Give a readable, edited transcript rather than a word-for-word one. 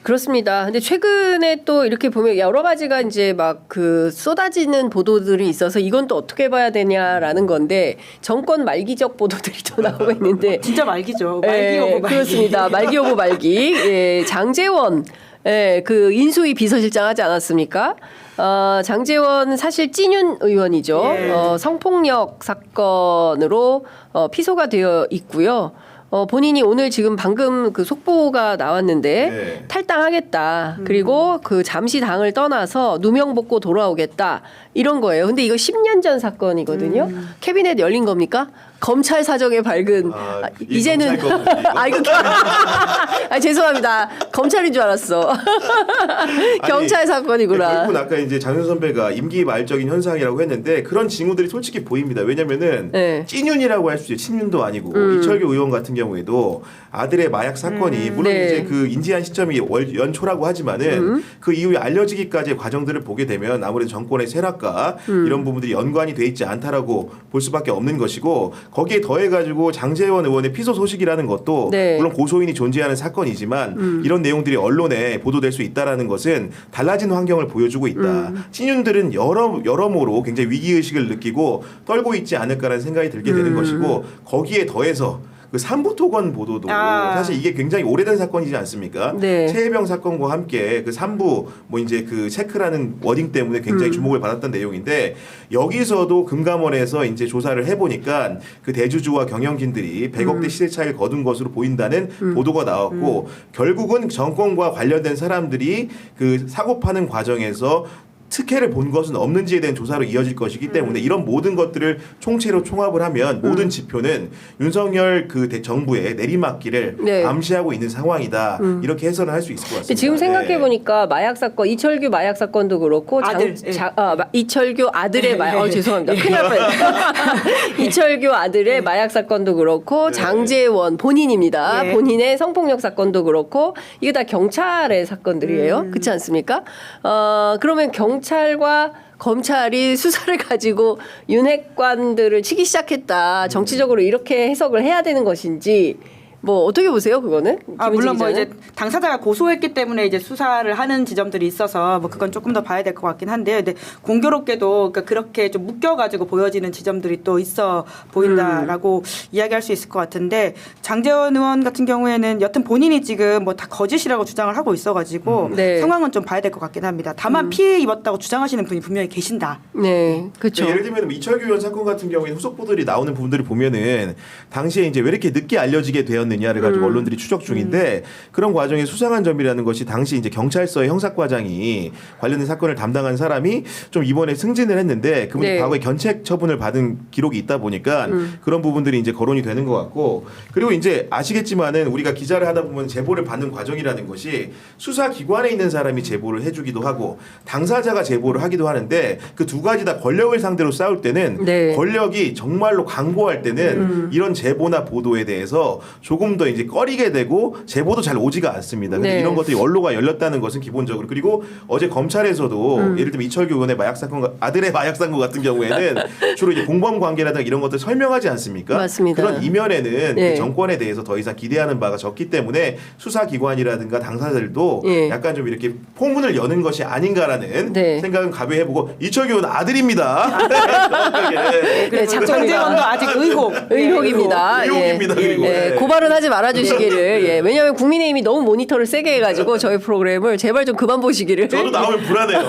그렇습니다. 근데 최근에 또 이렇게 보면 여러 가지가 이제 막 그 쏟아지는 보도들이 있어서 이건 또 어떻게 봐야 되냐라는 건데 정권 말기적 보도들이 또 나오고 있는데 진짜 말기죠. 말기 오브 말기. 그렇습니다. 말기 오브 말기. 예, 장제원 그 인수위 비서실장 하지 않았습니까? 장제원 사실 찐윤 의원이죠. 예. 성폭력 사건으로 피소가 되어 있고요. 본인이 오늘 지금 방금 그 속보가 나왔는데 네. 탈당하겠다. 그리고 그 잠시 당을 떠나서 누명 벗고 돌아오겠다. 이런 거예요. 근데 이거 10년 전 사건이거든요. 캐비넷 열린 겁니까? 검찰 사정에 밝은 이제는 이거 죄송합니다. 검찰인 줄 알았어. 경찰 사건이구나. 결국은 아까 이제 장윤 선배가 임기 말적인 현상이라고 했는데 그런 징후들이 솔직히 보입니다. 왜냐면은 네. 찐윤이라고 할 수 있죠. 친윤도 아니고 이철규 의원 같은 경우에도 아들의 마약 사건이 물론 네. 이제 그 인지한 시점이 연초라고 하지만은 그 이후에 알려지기까지의 과정들을 보게 되면 아무래도 정권의 쇠락과 이런 부분들이 연관이 돼 있지 않다라고 볼 수밖에 없는 것이고 거기에 더해가지고 장제원 의원의 피소 소식이라는 것도 네. 물론 고소인이 존재하는 사건이지만 이런 내용들이 언론에 보도될 수 있다라는 것은 달라진 환경을 보여주고 있다. 친윤들은 여러모로 굉장히 위기의식을 느끼고 떨고 있지 않을까라는 생각이 들게 되는 것이고 거기에 더해서 그 삼부토건 보도도 사실 이게 굉장히 오래된 사건이지 않습니까? 네. 최혜병 사건과 함께 그 삼부 뭐 이제 그 체크라는 워딩 때문에 굉장히 주목을 받았던 내용인데 여기서도 금감원에서 이제 조사를 해보니까 그 대주주와 경영진들이 100억대 시세 차익을 거둔 것으로 보인다는 보도가 나왔고 결국은 정권과 관련된 사람들이 그 사고 파는 과정에서 특혜를 본 것은 없는지에 대한 조사로 이어질 것이기 때문에 이런 모든 것들을 총체로 총합을 하면 모든 지표는 윤석열 그 정부의 내리막길을 네. 암시하고 있는 상황이다. 이렇게 해석을 할 수 있을 것 같습니다. 지금 생각해 보니까 마약 사건, 이철규 마약 사건도 그렇고 아들, 이철규 아들의 마약 죄송합니다. 큰일 날 뻔했다. 이철규 아들의 마약 사건도 그렇고 장제원 본인입니다. 예. 본인의 성폭력 사건도 그렇고 이게 다 경찰의 사건들이에요. 그렇지 않습니까? 그러면 경찰과 검찰이 수사를 가지고 윤핵관들을 치기 시작했다. 정치적으로 이렇게 해석을 해야 되는 것인지 뭐 어떻게 보세요, 그거는? 물론 뭐 이제 당사자가 고소했기 때문에 이제 수사를 하는 지점들이 있어서 뭐 그건 조금 더 봐야 될 것 같긴 한데요. 근데 공교롭게도 그러니까 그렇게 좀 묶여가지고 보여지는 지점들이 또 있어 보인다라고 이야기할 수 있을 것 같은데 장제원 의원 같은 경우에는 여튼 본인이 지금 뭐 다 거짓이라고 주장을 하고 있어가지고 네. 상황은 좀 봐야 될 것 같긴 합니다. 다만 피해 입었다고 주장하시는 분이 분명히 계신다. 네, 그렇죠. 예를 들면 이철규 의원 사건 같은 경우에 후속 보도들이 나오는 부분들을 보면은 당시에 이제 왜 이렇게 늦게 알려지게 되었느냐를 가지고 언론들이 추적 중인데 그런 과정에 수상한 점이라는 것이 당시 이제 경찰서의 형사과장이 관련된 사건을 담당한 사람이 좀 이번에 승진을 했는데 그분이 네. 과거에 견책 처분을 받은 기록이 있다 보니까 그런 부분들이 이제 거론이 되는 것 같고 그리고 이제 아시겠지만은 우리가 기자를 하다 보면 제보를 받는 과정이라는 것이 수사기관에 있는 사람이 제보를 해주기도 하고 당사자가 제보를 하기도 하는데 그 두 가지 다 권력을 상대로 싸울 때는 네. 권력이 정말로 강고할 때는 이런 제보나 보도에 대해서 조금 더 이제 꺼리게 되고 제보도 잘 오지가 않습니다. 근데 네. 이런 것들이 언로가 열렸다는 것은 기본적으로 그리고 어제 검찰에서도 예를 들면 이철규 의원의 마약 사건 아들의 마약 사건 같은 경우에는 주로 이제 공범 관계라든가 이런 것들 설명하지 않습니까? 맞습니다. 그런 이면에는 네. 그 정권에 대해서 더 이상 기대하는 바가 적기 때문에 수사기관이라든가 당사자들도 예. 약간 좀 이렇게 포문을 여는 것이 아닌가라는 네. 생각은 가벼해보고 이철규 의원 아들입니다. 네, 장제원도 아직 의혹. 의혹입니다. 의혹입니다. 그리고. 예, 네. 고발은 하지 말아주시기를. 예, 왜냐하면 국민의힘이 너무 모니터를 세게 해가지고 저희 프로그램을 제발 좀 그만 보시기를. 저도 나오면 불안해요.